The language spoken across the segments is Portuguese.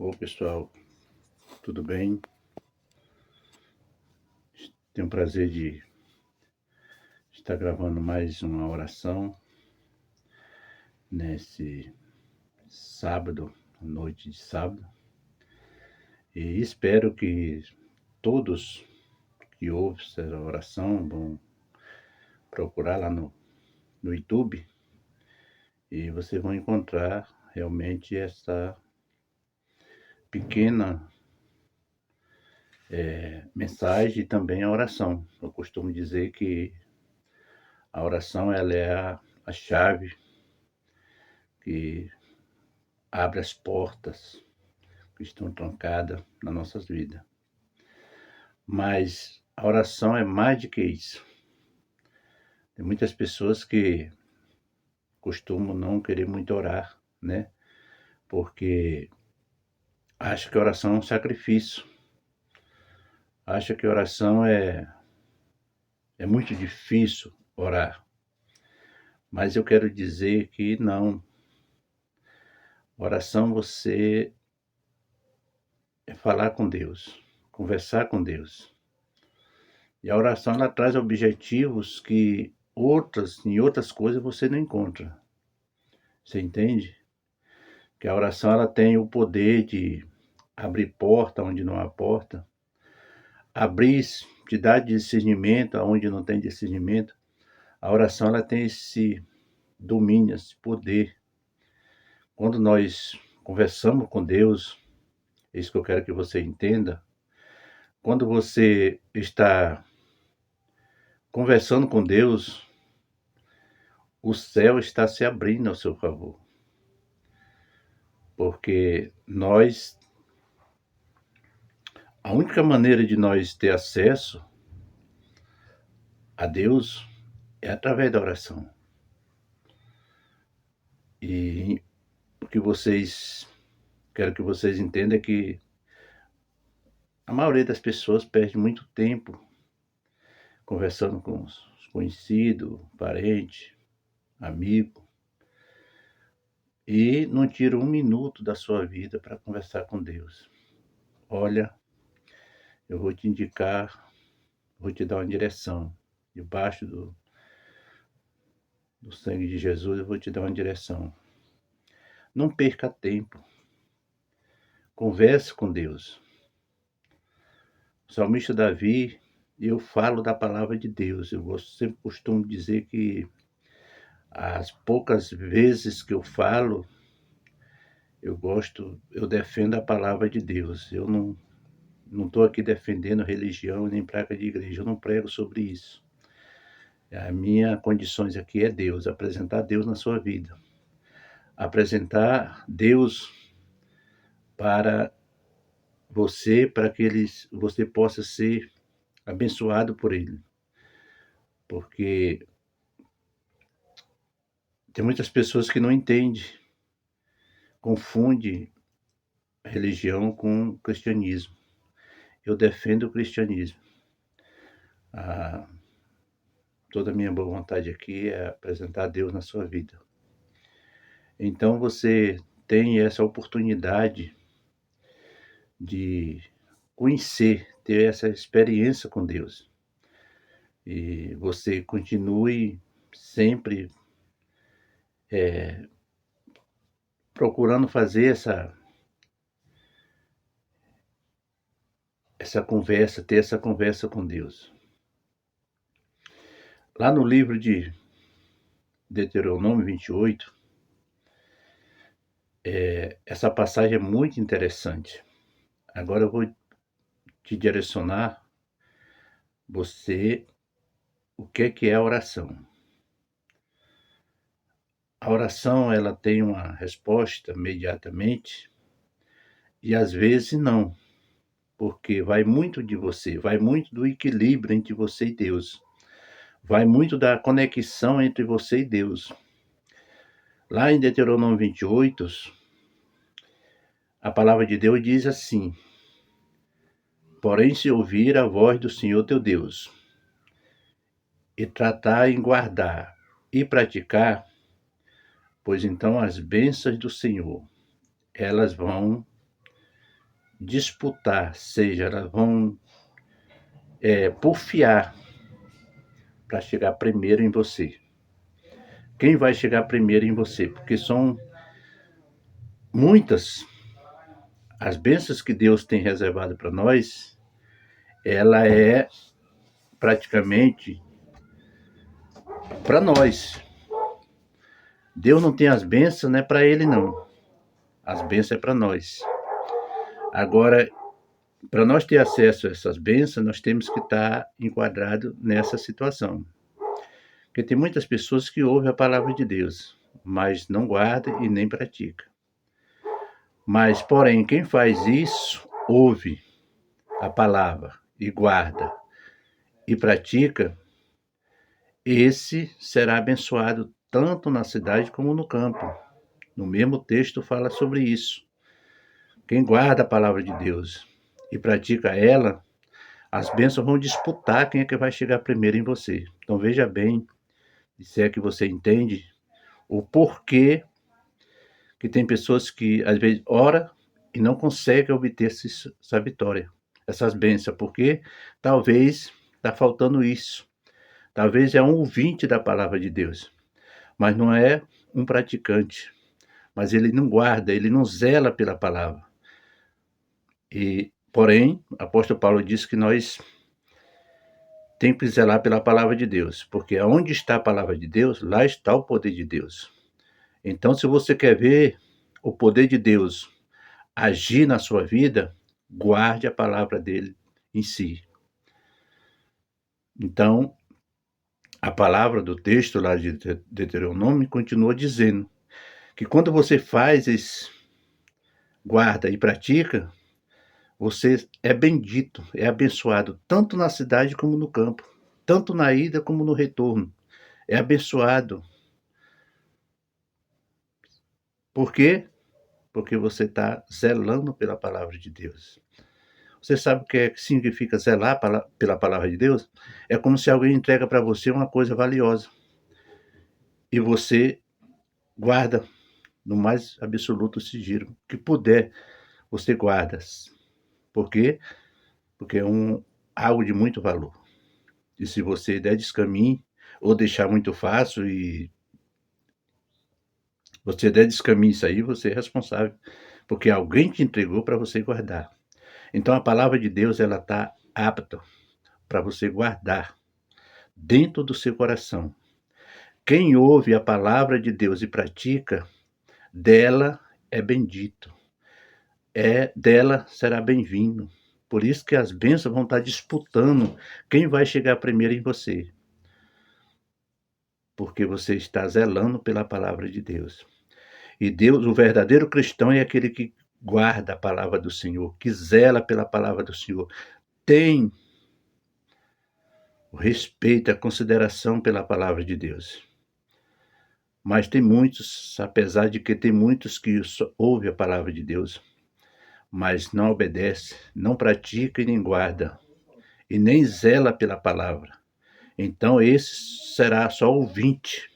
Ô pessoal, tudo bem? Tenho o prazer de estar gravando mais uma oração nesse sábado, noite de sábado, e espero que todos que ouvem essa oração vão procurar lá no YouTube e vocês vão encontrar realmente essa pequena mensagem e também a oração. Eu costumo dizer que a oração ela é a chave que abre as portas que estão trancadas nas nossas vidas. Mas a oração é mais do que isso. Tem muitas pessoas que costumam não querer muito orar, né? Porque acham que a oração é um sacrifício. Acham que a oração é muito difícil orar. Mas eu quero dizer que não. Oração você é falar com Deus, conversar com Deus. E a oração ela traz objetivos que em outras coisas você não encontra. Você entende? Que a oração ela tem o poder de abrir porta onde não há porta, abrir, te dar discernimento aonde não tem discernimento. A oração ela tem esse domínio, esse poder. Quando nós conversamos com Deus, é isso que eu quero que você entenda. Quando você está conversando com Deus, o céu está se abrindo ao seu favor. Porque a única maneira de nós ter acesso a Deus é através da oração. E o que quero que vocês entendam é que a maioria das pessoas perde muito tempo conversando com os conhecidos, parente, amigo, e não tira um minuto da sua vida para conversar com Deus. Olha, eu vou te indicar, vou te dar uma direção. Debaixo do sangue de Jesus, eu vou te dar uma direção. Não perca tempo. Converse com Deus. O salmista Davi, eu falo da palavra de Deus. Sempre costumo dizer que as poucas vezes que eu falo, eu defendo a palavra de Deus. Eu não estou aqui defendendo religião nem placa de igreja. Eu não prego sobre isso. A minha condições aqui é Deus, apresentar Deus na sua vida. Apresentar Deus para você, para que você possa ser abençoado por Ele. Porque tem muitas pessoas que não entendem, confundem religião com cristianismo. Eu defendo o cristianismo. Toda a minha boa vontade aqui é apresentar Deus na sua vida. Então você tem essa oportunidade de conhecer, ter essa experiência com Deus. E você continue sempre procurando fazer essa conversa, ter essa conversa com Deus. Lá no livro de Deuteronômio 28, essa passagem é muito interessante. Agora eu vou te direcionar você o que é a oração. A oração ela tem uma resposta imediatamente e às vezes não, porque vai muito de você, vai muito do equilíbrio entre você e Deus, vai muito da conexão entre você e Deus. Lá em Deuteronômio 28, a palavra de Deus diz assim: porém, se ouvir a voz do Senhor teu Deus, e tratar em guardar e praticar, pois então as bênçãos do Senhor, elas vão disputar, seja, elas vão porfiar para chegar primeiro em você. Quem vai chegar primeiro em você? Porque são muitas as bênçãos que Deus tem reservado para nós, ela é praticamente para nós. Deus não tem as bênçãos, não é para ele não. As bênçãos é para nós. Agora, para nós ter acesso a essas bênçãos, nós temos que estar enquadrado nessa situação. Porque tem muitas pessoas que ouvem a palavra de Deus, mas não guardam e nem praticam. Mas, porém, quem faz isso, ouve a palavra e guarda e pratica, esse será abençoado tanto na cidade como no campo. No mesmo texto fala sobre isso. Quem guarda a palavra de Deus e pratica ela, as bênçãos vão disputar quem é que vai chegar primeiro em você. Então veja bem, se é que você entende, o porquê que tem pessoas que às vezes ora e não conseguem obter essa vitória, essas bênçãos, porque talvez está faltando isso. Talvez é um ouvinte da palavra de Deus, mas não é um praticante. Mas ele não guarda, ele não zela pela palavra. E, porém, o apóstolo Paulo diz que nós temos que zelar pela palavra de Deus, porque onde está a palavra de Deus, lá está o poder de Deus. Então, se você quer ver o poder de Deus agir na sua vida, guarde a palavra dele em si. Então, a palavra do texto lá de Deuteronômio continua dizendo que quando você faz esse, guarda e pratica, você é bendito, é abençoado, tanto na cidade como no campo, tanto na ida como no retorno. É abençoado. Por quê? Porque você está zelando pela palavra de Deus. Você sabe o que significa zelar pela palavra de Deus? É como se alguém entrega para você uma coisa valiosa e você guarda no mais absoluto sigilo que puder, você guarda. Por quê? Porque é algo de muito valor. E se você der descaminho ou deixar muito fácil e você der descaminho isso aí, você é responsável, porque alguém te entregou para você guardar. Então a palavra de Deus ela está apta para você guardar dentro do seu coração. Quem ouve a palavra de Deus e pratica, dela é bendito. Dela será bem-vindo. Por isso que as bênçãos vão estar disputando quem vai chegar primeiro em você. Porque você está zelando pela palavra de Deus. E Deus, o verdadeiro cristão é aquele que guarda a palavra do Senhor, que zela pela palavra do Senhor, tem o respeito, a consideração pela palavra de Deus. Mas tem muitos, apesar de que tem muitos que ouvem a palavra de Deus, mas não obedece, não pratica e nem guarda, e nem zela pela palavra. Então esse será só ouvinte,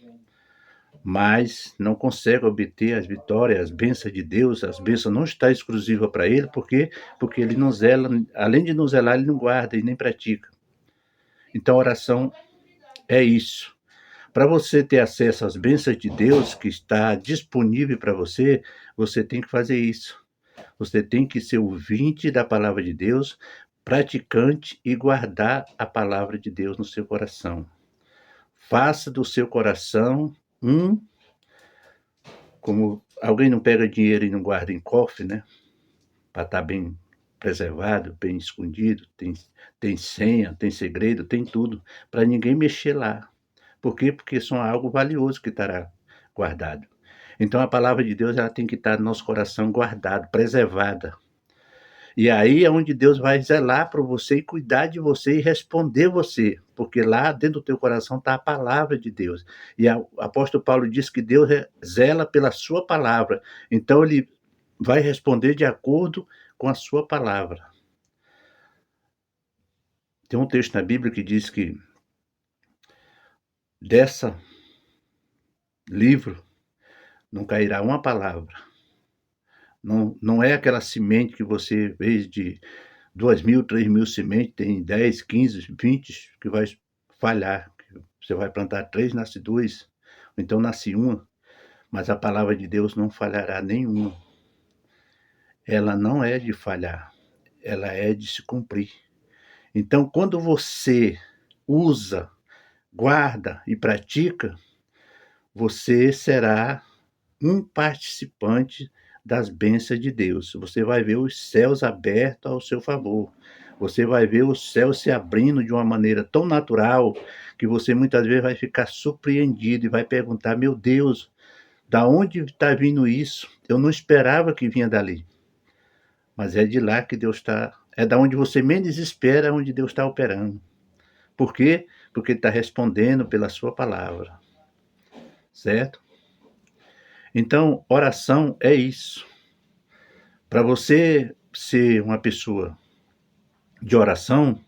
mas não consegue obter as vitórias, as bênçãos de Deus. As bênçãos não estão exclusivas para ele, porque ele não zela, além de não zelar, ele não guarda e nem pratica. Então a oração é isso. Para você ter acesso às bênçãos de Deus que está disponível para você, você tem que fazer isso. Você tem que ser ouvinte da palavra de Deus, praticante e guardar a palavra de Deus no seu coração. Faça do seu coração como alguém não pega dinheiro e não guarda em cofre, né? Para estar bem preservado, bem escondido, tem senha, tem segredo, tem tudo, para ninguém mexer lá. Por quê? Porque são algo valioso que estará guardado. Então a palavra de Deus ela tem que estar no nosso coração guardado, preservada. E aí é onde Deus vai zelar para você e cuidar de você e responder você, porque lá dentro do teu coração está a palavra de Deus. E o apóstolo Paulo diz que Deus zela pela sua palavra, então ele vai responder de acordo com a sua palavra. Tem um texto na Bíblia que diz que dessa livro não cairá uma palavra, Não é aquela semente que você vê de 2.000, 3.000 sementes, tem 10, 15, 20 que vai falhar. Você vai plantar 3, nasce 2, ou então nasce uma, mas a palavra de Deus não falhará nenhuma. Ela não é de falhar, ela é de se cumprir. Então, quando você usa, guarda e pratica, você será um participante das bênçãos de Deus. Você vai ver os céus abertos ao seu favor. Você vai ver o céu se abrindo de uma maneira tão natural que você muitas vezes vai ficar surpreendido e vai perguntar: meu Deus, da onde está vindo isso? Eu não esperava que vinha dali. Mas é de lá que Deus está. É da onde você menos espera, onde Deus está operando. Por quê? Porque Ele está respondendo pela sua palavra. Certo? Então, oração é isso. Para você ser uma pessoa de oração,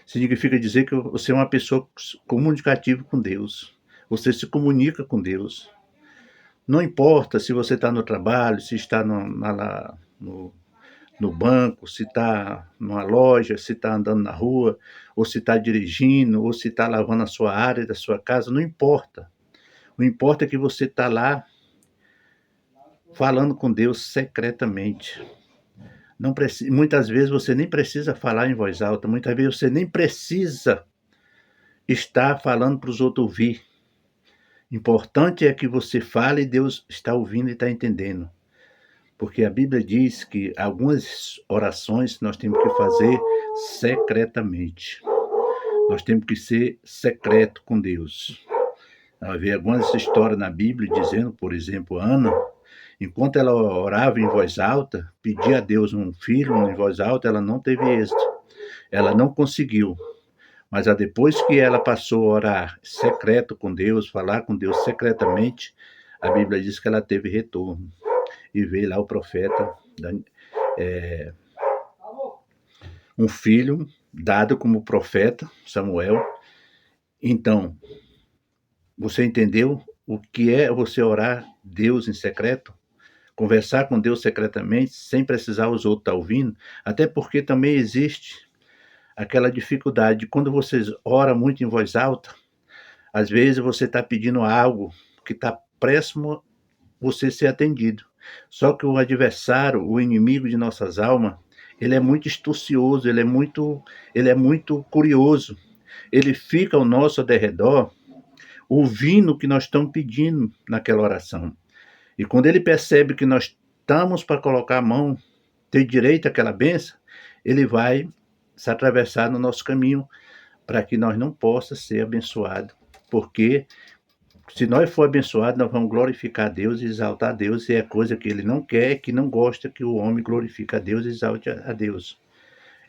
significa dizer que você é uma pessoa comunicativa com Deus. Você se comunica com Deus. Não importa se você está no trabalho, se está no banco, se está numa loja, se está andando na rua, ou se está dirigindo, ou se está lavando a sua área da sua casa, não importa. O importa é que você está lá falando com Deus secretamente. Não precisa, muitas vezes você nem precisa falar em voz alta, muitas vezes você nem precisa estar falando para os outros ouvir. Importante é que você fale e Deus está ouvindo e está entendendo. Porque a Bíblia diz que algumas orações nós temos que fazer secretamente. Nós temos que ser secreto com Deus. Havia algumas histórias na Bíblia dizendo, por exemplo, Ana, enquanto ela orava em voz alta, pedia a Deus um filho em voz alta, ela não teve êxito. Ela não conseguiu. Mas depois que ela passou a orar secreto com Deus, falar com Deus secretamente, a Bíblia diz que ela teve retorno. E veio lá o profeta, um filho dado como profeta, Samuel. Então, você entendeu o que é você orar Deus em secreto? Conversar com Deus secretamente, sem precisar os outros estar ouvindo? Até porque também existe aquela dificuldade. Quando você ora muito em voz alta, às vezes você está pedindo algo que está próximo a você ser atendido. Só que o adversário, o inimigo de nossas almas, ele é muito astucioso, ele é muito curioso. Ele fica ao nosso derredor, ouvindo o que nós estamos pedindo naquela oração. E quando ele percebe que nós estamos para colocar a mão, ter direito àquela benção, ele vai se atravessar no nosso caminho para que nós não possa ser abençoado. Porque se nós for abençoados, nós vamos glorificar a Deus e exaltar a Deus, e é coisa que ele não quer, que não gosta que o homem glorifique a Deus e exalte a Deus.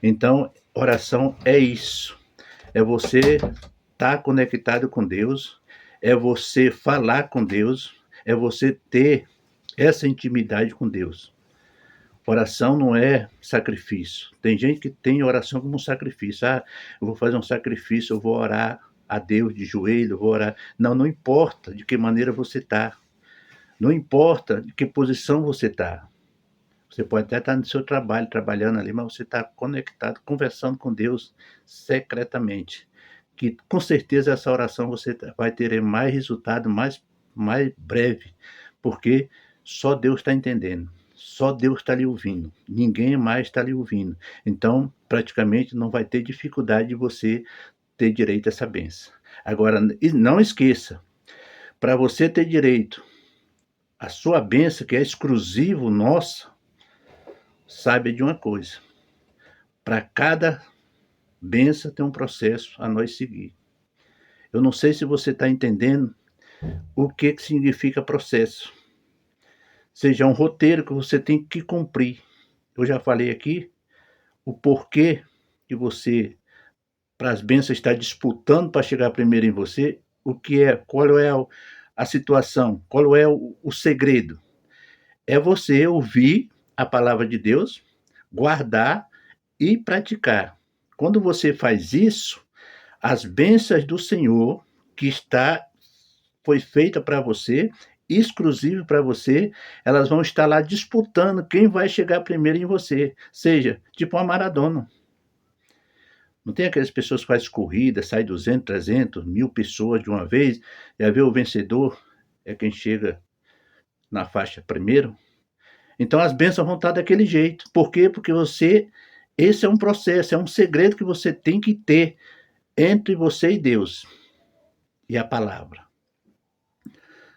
Então, oração é isso. É você estar conectado com Deus, é você falar com Deus, é você ter essa intimidade com Deus. Oração não é sacrifício. Tem gente que tem oração como um sacrifício. Eu vou fazer um sacrifício, eu vou orar a Deus de joelho, eu vou orar. Não, não importa de que maneira você está. Não importa de que posição você está. Você pode até estar no seu trabalho, trabalhando ali, mas você está conectado, conversando com Deus secretamente. Que com certeza essa oração você vai ter mais resultado, mais breve, porque só Deus está entendendo. Só Deus está lhe ouvindo, ninguém mais está lhe ouvindo. Então, praticamente não vai ter dificuldade de você ter direito a essa bênção. Agora, não esqueça, para você ter direito à sua bênção, que é exclusivo nossa, saiba de uma coisa: para cada bênção tem um processo a nós seguir. Eu não sei se você está entendendo o que significa processo. Seja um roteiro que você tem que cumprir. Eu já falei aqui o porquê que você, para as bênçãos, está disputando para chegar primeiro em você, qual é a situação, qual é o segredo. É você ouvir a palavra de Deus, guardar e praticar. Quando você faz isso, as bênçãos do Senhor, que foi feita para você, exclusivo para você, elas vão estar lá disputando quem vai chegar primeiro em você, seja, tipo uma maratona. Não tem aquelas pessoas que fazem corrida, sai 200, 300, 1000 pessoas de uma vez, e aí vê o vencedor, é quem chega na faixa primeiro? Então as bênçãos vão estar daquele jeito. Por quê? Porque esse é um processo, é um segredo que você tem que ter entre você e Deus, e a palavra.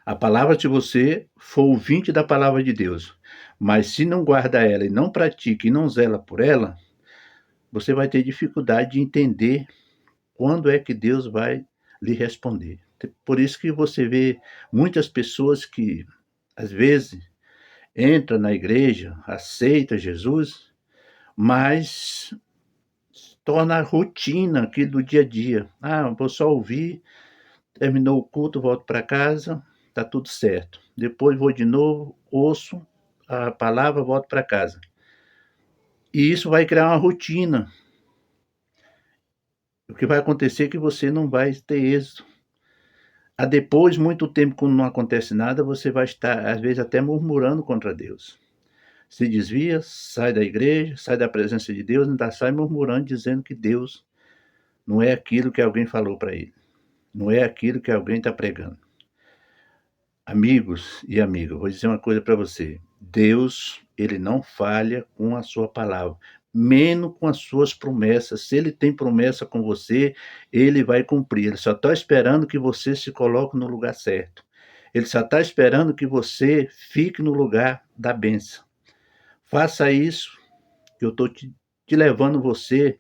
A palavra, se você for ouvinte da palavra de Deus, mas se não guarda ela e não pratica e não zela por ela, você vai ter dificuldade de entender quando é que Deus vai lhe responder. Por isso que você vê muitas pessoas que, às vezes, entram na igreja, aceita Jesus, mas torna a rotina aquilo do dia a dia. Ah, vou só ouvir, terminou o culto, volto para casa, está tudo certo. Depois vou de novo, ouço a palavra, volto para casa. E isso vai criar uma rotina. O que vai acontecer é que você não vai ter êxito. Depois, muito tempo, quando não acontece nada, você vai estar, às vezes, até murmurando contra Deus. Se desvia, sai da igreja, sai da presença de Deus, ainda sai murmurando, dizendo que Deus não é aquilo que alguém falou para ele. Não é aquilo que alguém está pregando. Amigos e amigas, vou dizer uma coisa para você. Deus, ele não falha com a sua palavra, menos com as suas promessas. Se ele tem promessa com você, ele vai cumprir. Ele só está esperando que você se coloque no lugar certo. Ele só está esperando que você fique no lugar da bênção. Faça isso, que eu estou te levando você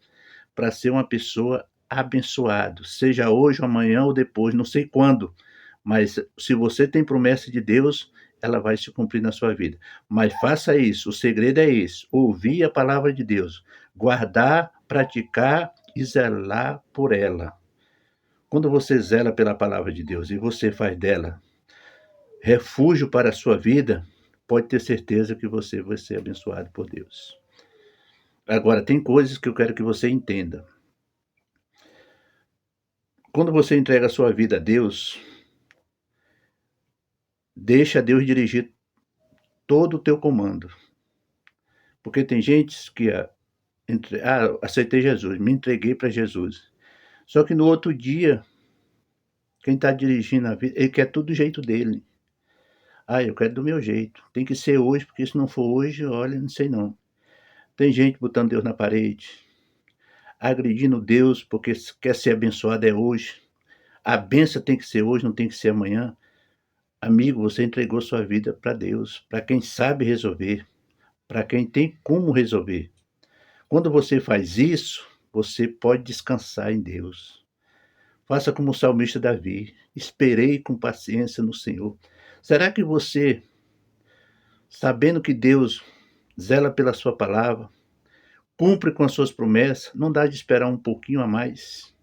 para ser uma pessoa abençoada, seja hoje, amanhã ou depois, não sei quando, mas se você tem promessa de Deus, ela vai se cumprir na sua vida. Mas faça isso, o segredo é esse: ouvir a palavra de Deus, guardar, praticar e zelar por ela. Quando você zela pela palavra de Deus e você faz dela refúgio para a sua vida, pode ter certeza que você vai ser abençoado por Deus. Agora, tem coisas que eu quero que você entenda. Quando você entrega a sua vida a Deus, deixa Deus dirigir todo o teu comando. Porque tem gente que aceitei Jesus, me entreguei para Jesus. Só que no outro dia, quem está dirigindo a vida, ele quer tudo do jeito dele. Eu quero do meu jeito. Tem que ser hoje, porque se não for hoje, olha, não sei não. Tem gente botando Deus na parede, agredindo Deus porque quer ser abençoado é hoje. A benção tem que ser hoje, não tem que ser amanhã. Amigo, você entregou sua vida para Deus, para quem sabe resolver, para quem tem como resolver. Quando você faz isso, você pode descansar em Deus. Faça como o salmista Davi: esperei com paciência no Senhor. Será que você, sabendo que Deus zela pela sua palavra, cumpre com as suas promessas, não dá de esperar um pouquinho a mais?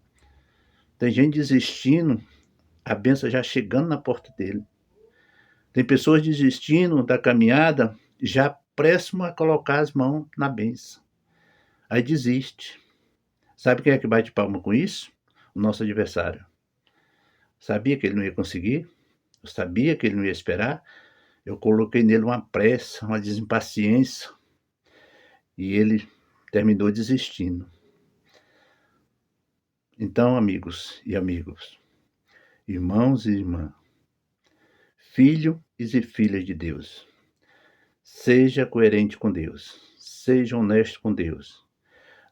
Tem gente desistindo, a bênção já chegando na porta dele. Tem pessoas desistindo da caminhada, já próximo a colocar as mãos na bênção. Aí desiste. Sabe quem é que bate palma com isso? O nosso adversário. Sabia que ele não ia conseguir, eu sabia que ele não ia esperar, eu coloquei nele uma pressa, uma desimpaciência, e ele terminou desistindo. Então, amigos e amigos, irmãos e irmãs, filhos e filhas de Deus, seja coerente com Deus, seja honesto com Deus,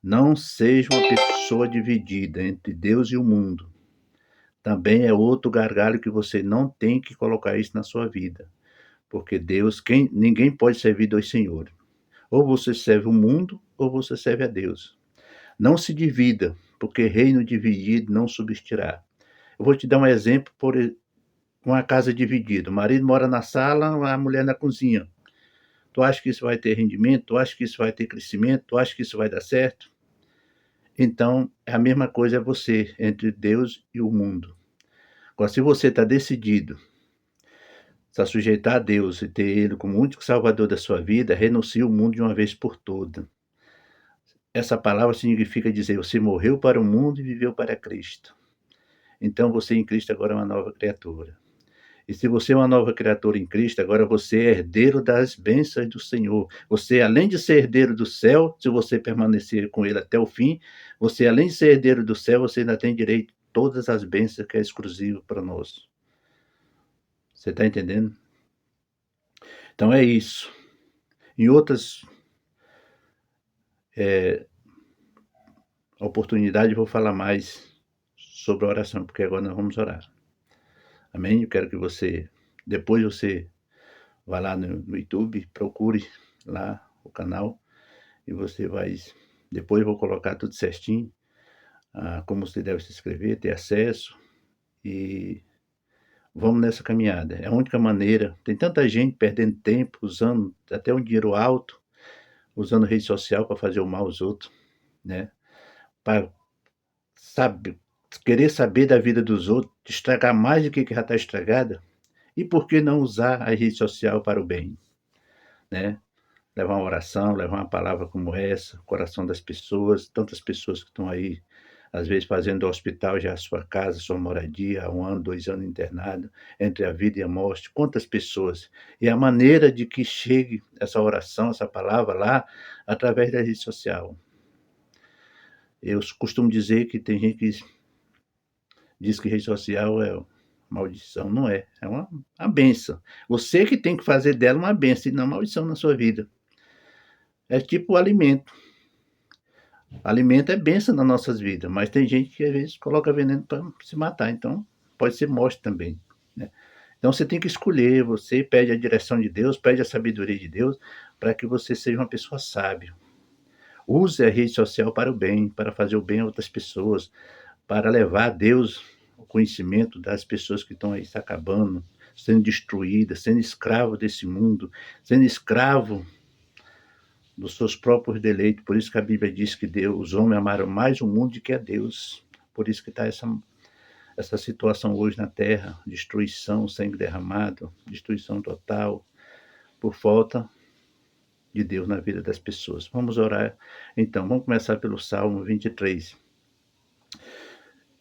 não seja uma pessoa dividida entre Deus e o mundo. Também é outro gargalo que você não tem que colocar isso na sua vida. Porque ninguém pode servir dois senhores. Ou você serve o mundo, ou você serve a Deus. Não se divida, porque reino dividido não subsistirá. Eu vou te dar um exemplo por uma casa dividida. O marido mora na sala, a mulher na cozinha. Tu acha que isso vai ter rendimento? Tu acha que isso vai ter crescimento? Tu acha que isso vai dar certo? Então, a mesma coisa é você, entre Deus e o mundo. Agora, se você está decidido a sujeitar a Deus e ter Ele como único Salvador da sua vida, renuncie o mundo de uma vez por todas. Essa palavra significa dizer: você morreu para o mundo e viveu para Cristo. Então você em Cristo agora é uma nova criatura. E se você é uma nova criatura em Cristo, agora você é herdeiro das bênçãos do Senhor. Você, além de ser herdeiro do céu, se você permanecer com ele até o fim, você, além de ser herdeiro do céu, você ainda tem direito a todas as bênçãos que é exclusivo para nós. Você está entendendo? Então é isso. Em outras oportunidades eu vou falar mais sobre a oração, porque agora nós vamos orar. Amém? Eu quero que depois você vá lá no YouTube, procure lá o canal e você vai. Depois eu vou colocar tudo certinho, como você deve se inscrever, ter acesso e vamos nessa caminhada. É a única maneira. Tem tanta gente perdendo tempo, usando até um dinheiro alto, usando rede social para fazer o mal aos outros, né? Para querer saber da vida dos outros, estragar mais do que já está estragada. E por que não usar a rede social para o bem, né? Levar uma oração, levar uma palavra como essa, o coração das pessoas, tantas pessoas que estão aí, às vezes fazendo do hospital já a sua casa, sua moradia, há 1 ano, 2 anos internado, entre a vida e a morte, quantas pessoas. E a maneira de que chegue essa oração, essa palavra lá, através da rede social. Eu costumo dizer que tem gente que diz que rede social é maldição. Não é, é uma benção. Você que tem que fazer dela uma benção e não maldição na sua vida. É tipo o alimento. Alimento é benção nas nossas vidas, mas tem gente que às vezes coloca veneno para se matar, então pode ser morte também, né? Então você tem que escolher, você pede a direção de Deus, pede a sabedoria de Deus, para que você seja uma pessoa sábia. Use a rede social para o bem, para fazer o bem a outras pessoas, para levar a Deus o conhecimento das pessoas que estão aí se acabando, sendo destruídas, sendo escravo desse mundo, sendo escravo dos seus próprios deleitos. Por isso que a Bíblia diz que Deus, os homens amaram mais o mundo do que a Deus. Por isso que está essa situação hoje na Terra, destruição, sangue derramado, destruição total, por falta de Deus na vida das pessoas. Vamos orar, então. Vamos começar pelo Salmo 23.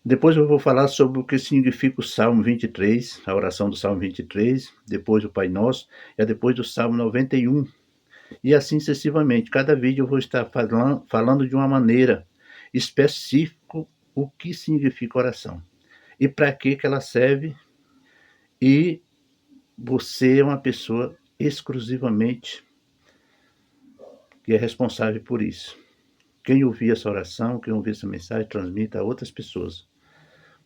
Depois eu vou falar sobre o que significa o Salmo 23, a oração do Salmo 23, depois o Pai Nosso, e depois do Salmo 91. E assim sucessivamente. Cada vídeo eu vou estar falando de uma maneira específica o que significa oração e para que ela serve. E você é uma pessoa exclusivamente que é responsável por isso. Quem ouvir essa oração, quem ouvir essa mensagem, transmita a outras pessoas.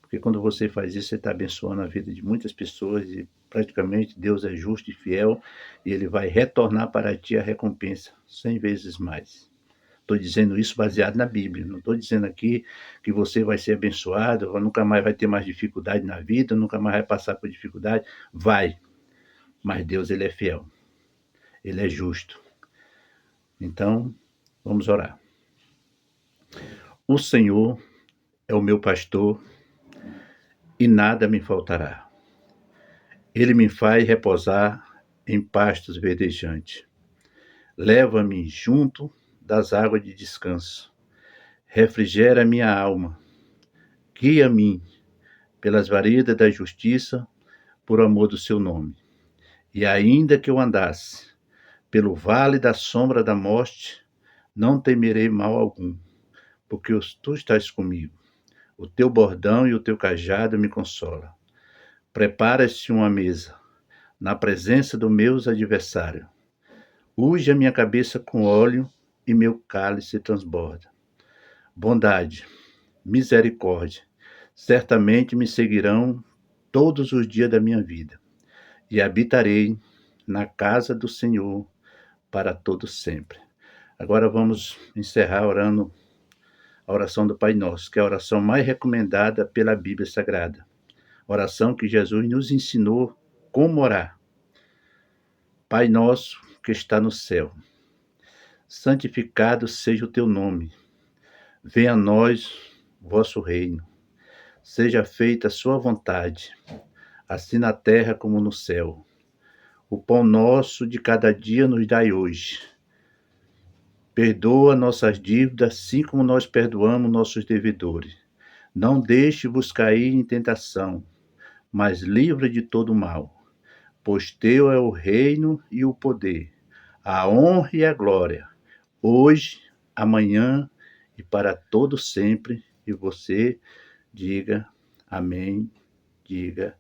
Porque quando você faz isso, você está abençoando a vida de muitas pessoas e praticamente Deus é justo e fiel e Ele vai retornar para ti a recompensa 100 vezes mais. Estou dizendo isso baseado na Bíblia. Não estou dizendo aqui que você vai ser abençoado, nunca mais vai ter mais dificuldade na vida, nunca mais vai passar por dificuldade. Vai. Mas Deus, Ele é fiel. Ele é justo. Então, vamos orar. O Senhor é o meu pastor e nada me faltará. Ele me faz repousar em pastos verdejantes. Leva-me junto das águas de descanso. Refrigera minha alma. Guia-me pelas varedas da justiça, por amor do seu nome. E ainda que eu andasse pelo vale da sombra da morte, não temerei mal algum, porque tu estás comigo. O teu bordão e o teu cajado me consolam. Prepara-se uma mesa na presença dos meus adversários. Unge a minha cabeça com óleo e meu cálice transborda. Bondade, misericórdia, certamente me seguirão todos os dias da minha vida, e habitarei na casa do Senhor para todo sempre. Agora vamos encerrar orando a oração do Pai Nosso, que é a oração mais recomendada pela Bíblia Sagrada. Oração que Jesus nos ensinou como orar. Pai nosso que está no céu, santificado seja o teu nome. Venha a nós o vosso reino. Seja feita a sua vontade, assim na terra como no céu. O pão nosso de cada dia nos dai hoje. Perdoa nossas dívidas, assim como nós perdoamos nossos devedores. Não deixe-vos cair em tentação, mas livra de todo mal. Pois teu é o reino e o poder, a honra e a glória, hoje, amanhã e para todo sempre. E você diga amém, diga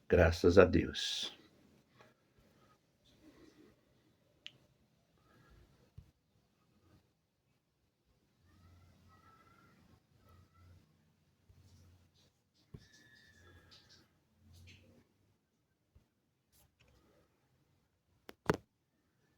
graças a Deus.